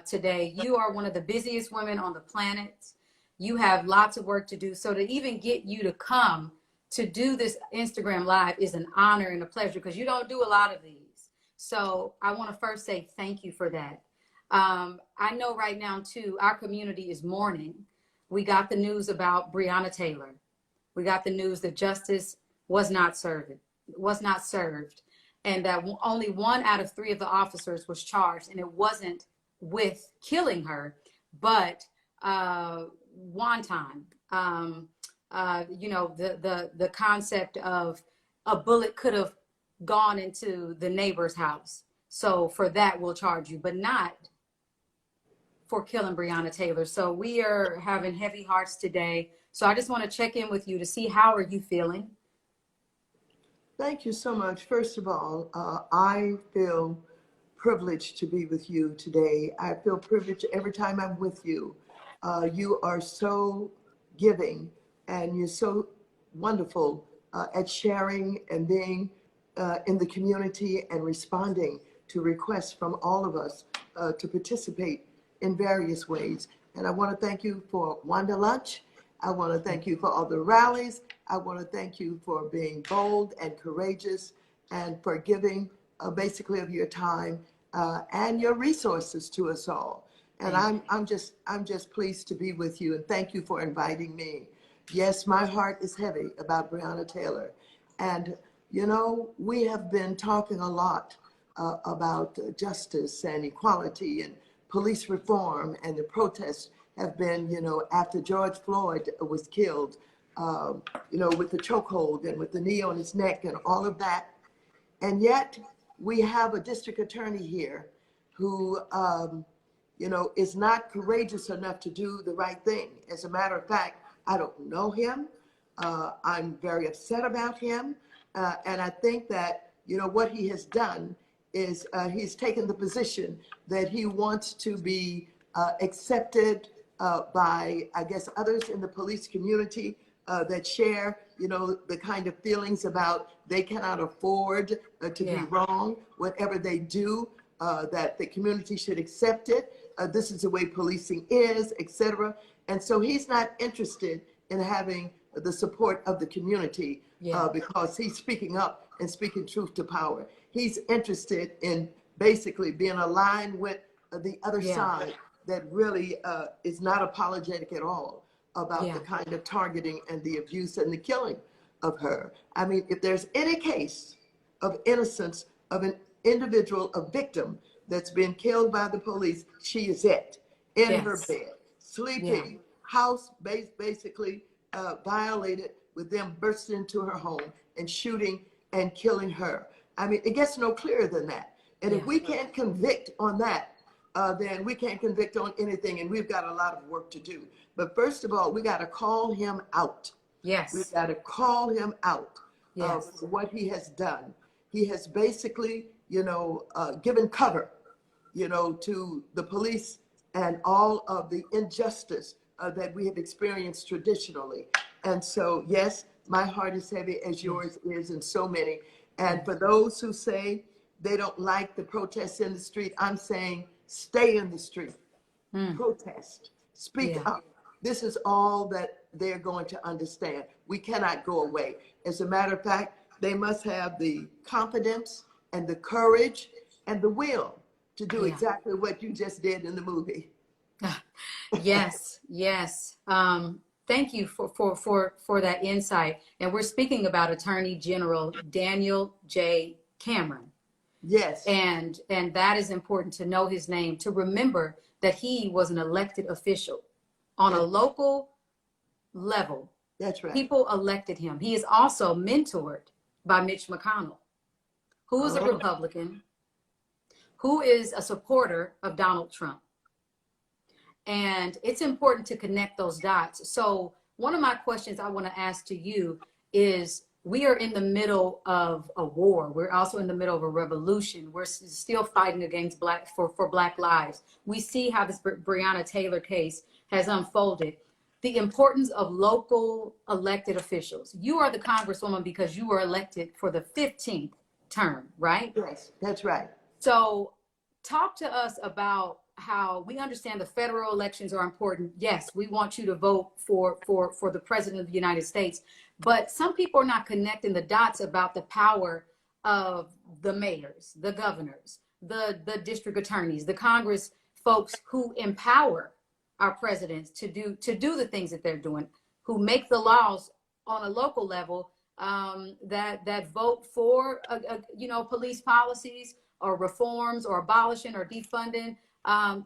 today. You are one of the busiest women on the planet. You have lots of work to do. So to even get you to come to do this Instagram Live is an honor and a pleasure because you don't do a lot of these. So I want to first say thank you for that. I know right now, too, our community is mourning. We got the news about Breonna Taylor. We got the news that justice was not served, and that only 1 out of 3 of the officers was charged, and it wasn't with killing her, but wonton. The concept of a bullet could have gone into the neighbor's house. So for that, we'll charge you, but not for killing Breonna Taylor. So we are having heavy hearts today. So I just want to check in with you to see how are you feeling? Thank you so much. First of all, I feel privileged to be with you today. I feel privileged every time I'm with you. You are so giving and you're so wonderful at sharing and being in the community and responding to requests from all of us to participate in various ways. And I want to thank you for Wanda Lunch. I want to thank you for all the rallies. I want to thank you for being bold and courageous and for giving basically of your time and your resources to us all. And I'm just pleased to be with you, and thank you for inviting me. Yes, my heart is heavy about Breonna Taylor. And you know, we have been talking a lot about justice and equality and police reform, and the protests have been, you know, after George Floyd was killed, with the chokehold and with the knee on his neck and all of that. And yet we have a district attorney here who, is not courageous enough to do the right thing. As a matter of fact, I don't know him. I'm very upset about him. And I think that, what he has done is he's taken the position that he wants to be accepted by, I guess, others in the police community that share, the kind of feelings about they cannot afford to be wrong, whatever they do, that the community should accept it. This is the way policing is, etc. And so he's not interested in having the support of the community because he's speaking up and speaking truth to power. He's interested in basically being aligned with the other side that really is not apologetic at all about the kind of targeting and the abuse and the killing of her. I mean, if there's any case of innocence of an individual, a victim that's been killed by the police, she is it, in her bed, sleeping, house basically violated with them bursting into her home and shooting and killing her. I mean, it gets no clearer than that. And if we can't convict on that, then we can't convict on anything, and we've got a lot of work to do. But first of all, we got to call him out. Yes. We've got to call him out for what he has done. He has basically, given cover, to the police and all of the injustice that we have experienced traditionally. And so, yes, my heart is heavy as yours is, and so many. And for those who say they don't like the protests in the street, I'm saying stay in the street, protest, speak up. This is all that they're going to understand. We cannot go away. As a matter of fact, they must have the confidence and the courage and the will to do exactly what you just did in the movie. Yes. Thank you for that insight. And we're speaking about Attorney General Daniel J. Cameron. Yes. And that is important to know his name, to remember that he was an elected official on a local level. That's right. People elected him. He is also mentored by Mitch McConnell, who is a Republican, who is a supporter of Donald Trump. And it's important to connect those dots. So one of my questions I want to ask to you is, we are in the middle of a war. We're also in the middle of a revolution. We're still fighting against for Black lives. We see how this Breonna Taylor case has unfolded. The importance of local elected officials. You are the Congresswoman because you were elected for the 15th term, right? Yes, that's right. So talk to us about how we understand the federal elections are important. Yes, we want you to vote for the president of the United States, but some people are not connecting the dots about the power of the mayors, the governors, the district attorneys, the Congress folks who empower our presidents to do the things that they're doing, who make the laws on a local level, that vote for police policies or reforms or abolishing or defunding.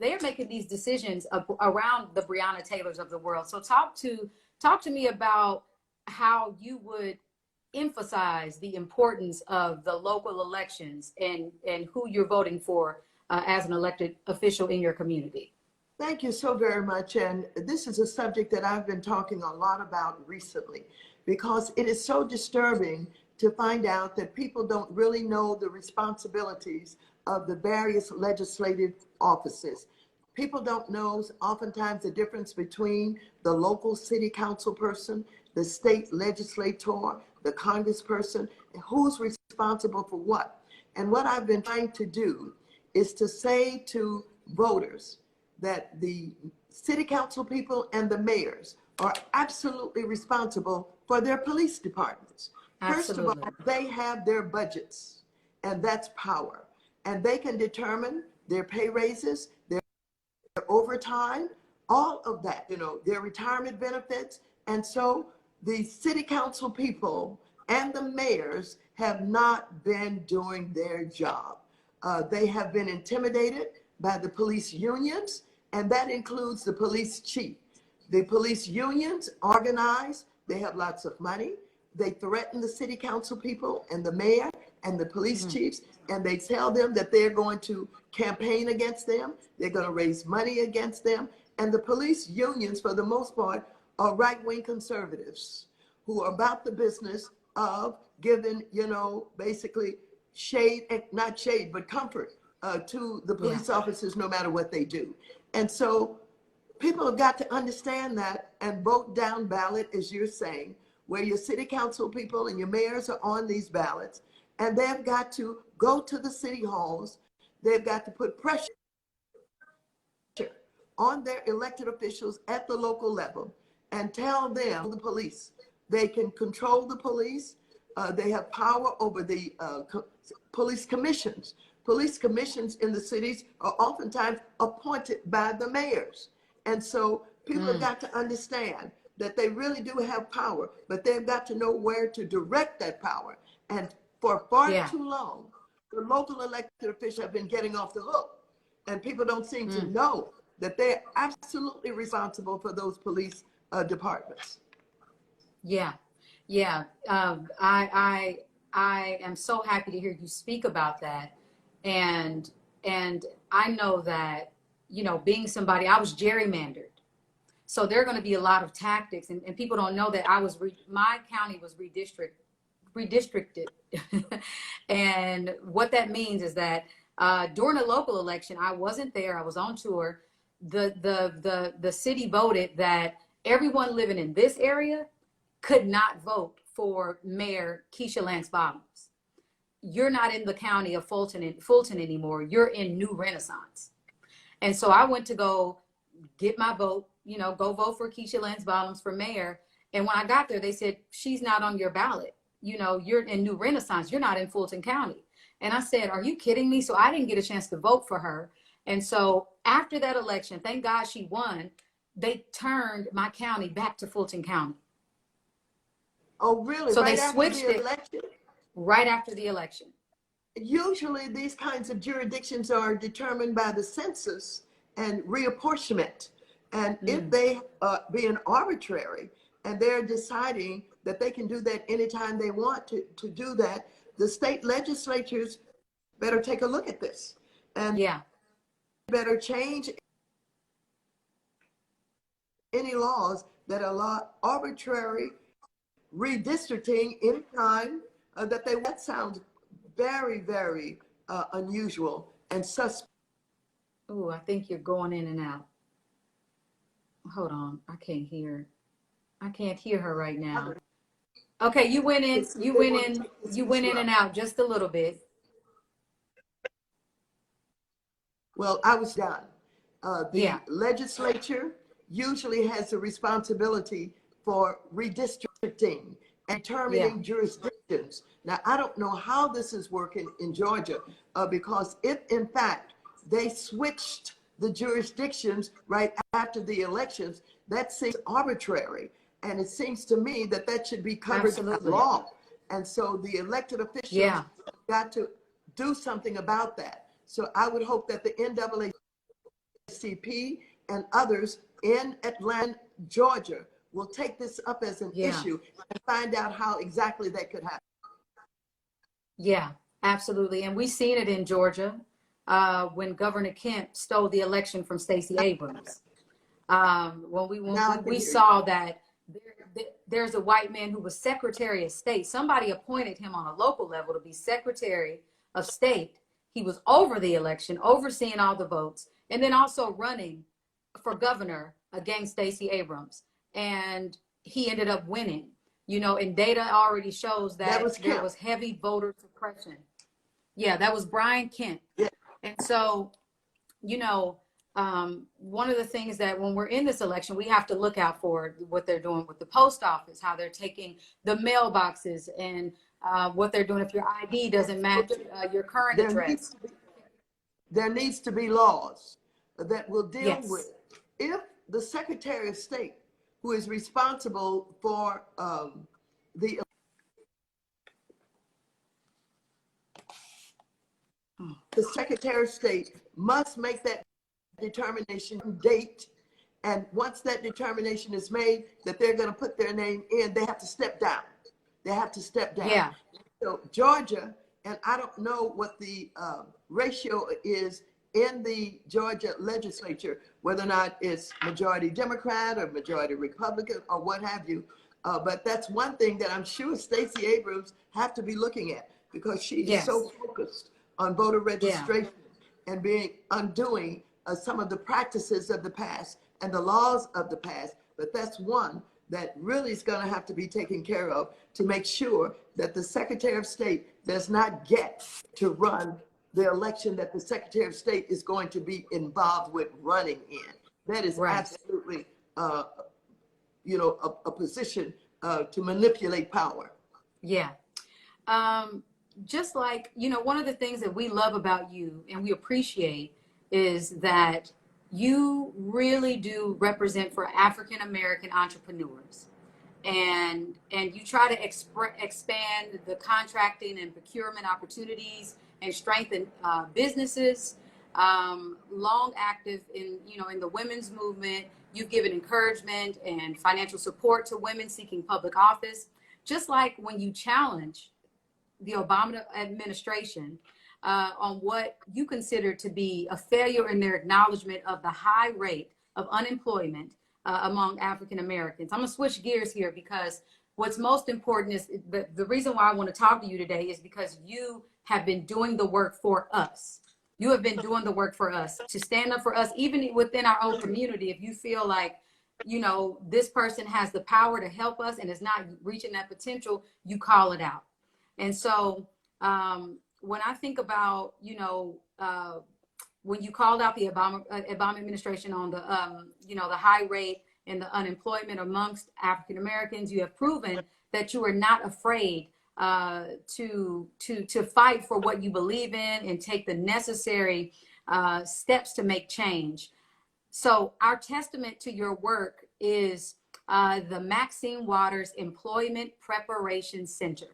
They're making these decisions around the Breonna Taylors of the world. So talk to me about how you would emphasize the importance of the local elections and who you're voting for as an elected official in your community. Thank you so very much. And this is a subject that I've been talking a lot about recently, because it is so disturbing to find out that people don't really know the responsibilities of the various legislative offices. People don't know oftentimes the difference between the local city council person, the state legislator, the congressperson, and who's responsible for what. And what I've been trying to do is to say to voters that the city council people and the mayors are absolutely responsible for their police departments. Absolutely. First of all, they have their budgets, and that's power. And they can determine their pay raises, their overtime, all of that, their retirement benefits. And so the city council people and the mayors have not been doing their job. They have been intimidated by the police unions, and that includes the police chief. The police unions organize, they have lots of money. They threaten the city council people and the mayor and the police chiefs, and they tell them that they're going to campaign against them. They're going to raise money against them. And the police unions, for the most part, are right-wing conservatives who are about the business of giving, basically shade, not shade, but comfort to the police officers no matter what they do. And so people have got to understand that and vote down ballot, as you're saying, where your city council people and your mayors are on these ballots, and they've got to go to the city halls. They've got to put pressure on their elected officials at the local level and tell them, the police, they can control the police. They have power over the police commissions. Police commissions in the cities are oftentimes appointed by the mayors. And so people have got to understand that they really do have power, but they've got to know where to direct that power. And for far too long, the local elected officials have been getting off the hook, and people don't seem to know that they're absolutely responsible for those police departments. Yeah. I am so happy to hear you speak about that. And I know that, being somebody, I was gerrymandered. So there are going to be a lot of tactics, and people don't know that my county was redistricted. And what that means is that during a local election, I wasn't there. I was on tour. The city voted that everyone living in this area could not vote for Mayor Keisha Lance Bottoms. You're not in the county of Fulton anymore. You're in New Renaissance. And so I went to go get my vote, go vote for Keisha Lance Bottoms for mayor. And when I got there, they said, she's not on your ballot. You're in New Renaissance. You're not in Fulton County. And I said, are you kidding me? So I didn't get a chance to vote for her. And so after that election, thank God she won, they turned my county back to Fulton County. Oh, really? So right they switched the it election? right after the election. Usually these kinds of jurisdictions are determined by the census and reapportionment. And if they being arbitrary and they're deciding that they can do that anytime they want to do that, the state legislatures better take a look at this and better change any laws that allow arbitrary redistricting anytime that they want. Sounds very, very unusual and suspect. Oh, I think you're going in and out. Hold on, I can't hear her right now. Okay, you went in and out just a little bit. Well, I was done. The Yeah. legislature usually has the responsibility for redistricting and Yeah. determining jurisdictions. Now, I don't know how this is working in Georgia, because if in fact they switched the jurisdictions right after the elections, that seems arbitrary. And it seems to me that that should be covered by Absolutely. law. And so the elected officials Yeah. got to do something about that. So I would hope that the NAACP and others in Atlanta, Georgia, will take this up as an Yeah. issue and find out how exactly that could happen. Yeah, absolutely. And we've seen it in Georgia when Governor Kemp stole the election from Stacey Abrams. When Now I can we hear you. saw that there's a white man who was Secretary of State. Somebody appointed him on a local level to be Secretary of State. He was over the election, overseeing all the votes, and then also running for governor against Stacey Abrams. And he ended up winning. And data already shows That that was there Kemp. was heavy voter suppression. Yeah, that was Brian Kemp. Yeah. And so, one of the things that when we're in this election, we have to look out for what they're doing with the post office, how they're taking the mailboxes, and what they're doing if your ID doesn't match your current address. There needs to be laws that will deal Yes. with if the Secretary of State, who is responsible for the Secretary of State must make that determination date. And once that determination is made that they're going to put their name in, they have to step down. They have to step down. Yeah. So Georgia, and I don't know what the ratio is in the Georgia legislature, whether or not it's majority Democrat or majority Republican or what have you. But that's one thing that I'm sure Stacey Abrams have to be looking at, because she is so focused on voter registration and undoing some of the practices of the past and the laws of the past. But that's one that really is going to have to be taken care of to make sure that the Secretary of State does not get to run the election that the Secretary of State is going to be involved with running in. That is absolutely, a position to manipulate power. Yeah. Just like, one of the things that we love about you and we appreciate is that you really do represent for African American entrepreneurs, and you try to expand the contracting and procurement opportunities and strengthen businesses. Long active in the women's movement. You've given encouragement and financial support to women seeking public office. Just like when you challenge the Obama administration on what you consider to be a failure in their acknowledgement of the high rate of unemployment among African Americans. I'm gonna switch gears here, because what's most important is the reason why I want to talk to you today is because you have been doing the work for us. You have been doing the work for us to stand up for us, even within our own community. If you feel like, this person has the power to help us and is not reaching that potential, you call it out. And so when I think about, when you called out the Obama administration on the, the high rate and the unemployment amongst African Americans, you have proven that you are not afraid to fight for what you believe in and take the necessary steps to make change. So our testament to your work is the Maxine Waters Employment Preparation Center,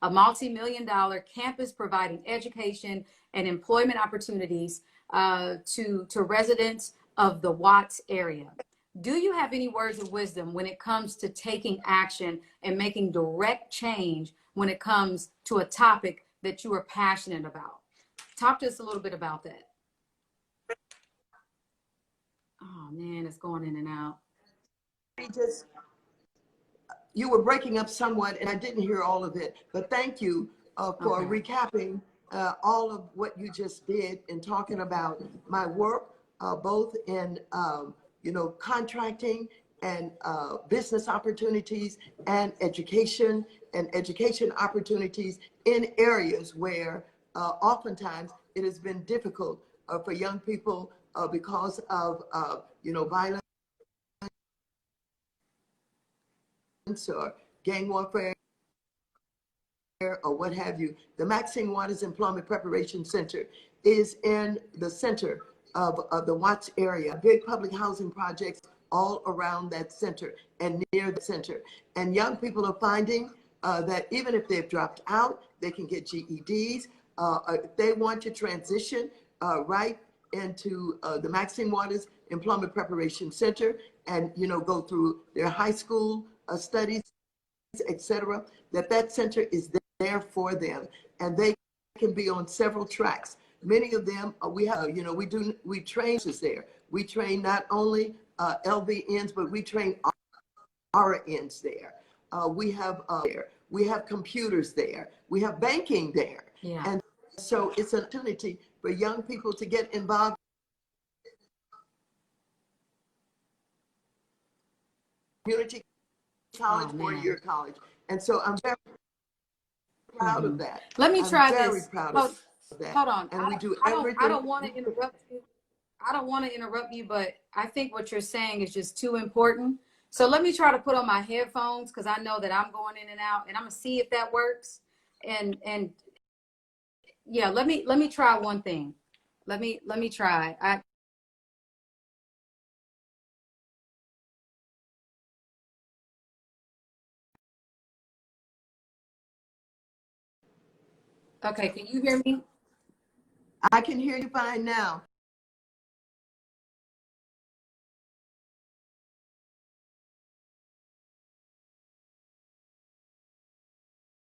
a multi-million-dollar campus providing education and employment opportunities to residents of the Watts area. Do you have any words of wisdom when it comes to taking action and making direct change when it comes to a topic that you are passionate about? Talk to us a little bit about that. Oh man, it's going in and out. You were breaking up somewhat and I didn't hear all of it, but thank you for recapping all of what you just did and talking about my work, both in, contracting and business opportunities and education opportunities in areas where oftentimes it has been difficult for young people because of, violence or gang warfare or what have you. The Maxine Waters Employment Preparation Center is in the center of the Watts area, big public housing projects all around that center and near the center. And young people are finding that even if they've dropped out, they can get GEDs. If they want to transition right into the Maxine Waters Employment Preparation Center and, go through their high school studies, etc., that center is there for them, and they can be on several tracks. Many of them we have, we train there. We train not only LVNs, but we train RNs there. We have computers there. We have banking there. Yeah. And so it's an opportunity for young people to get involved in community college, 4-year college. And so I'm very proud of that. Let me try I'm very this. proud of that. Hold on. And we do I everything. don't want to interrupt you. I don't want to interrupt you, but I think what you're saying is just too important. So let me try to put on my headphones because I know that I'm going in and out, and I'm gonna see if that works. And yeah, let me try one thing. Let me try. Okay, can you hear me? I can hear you fine now.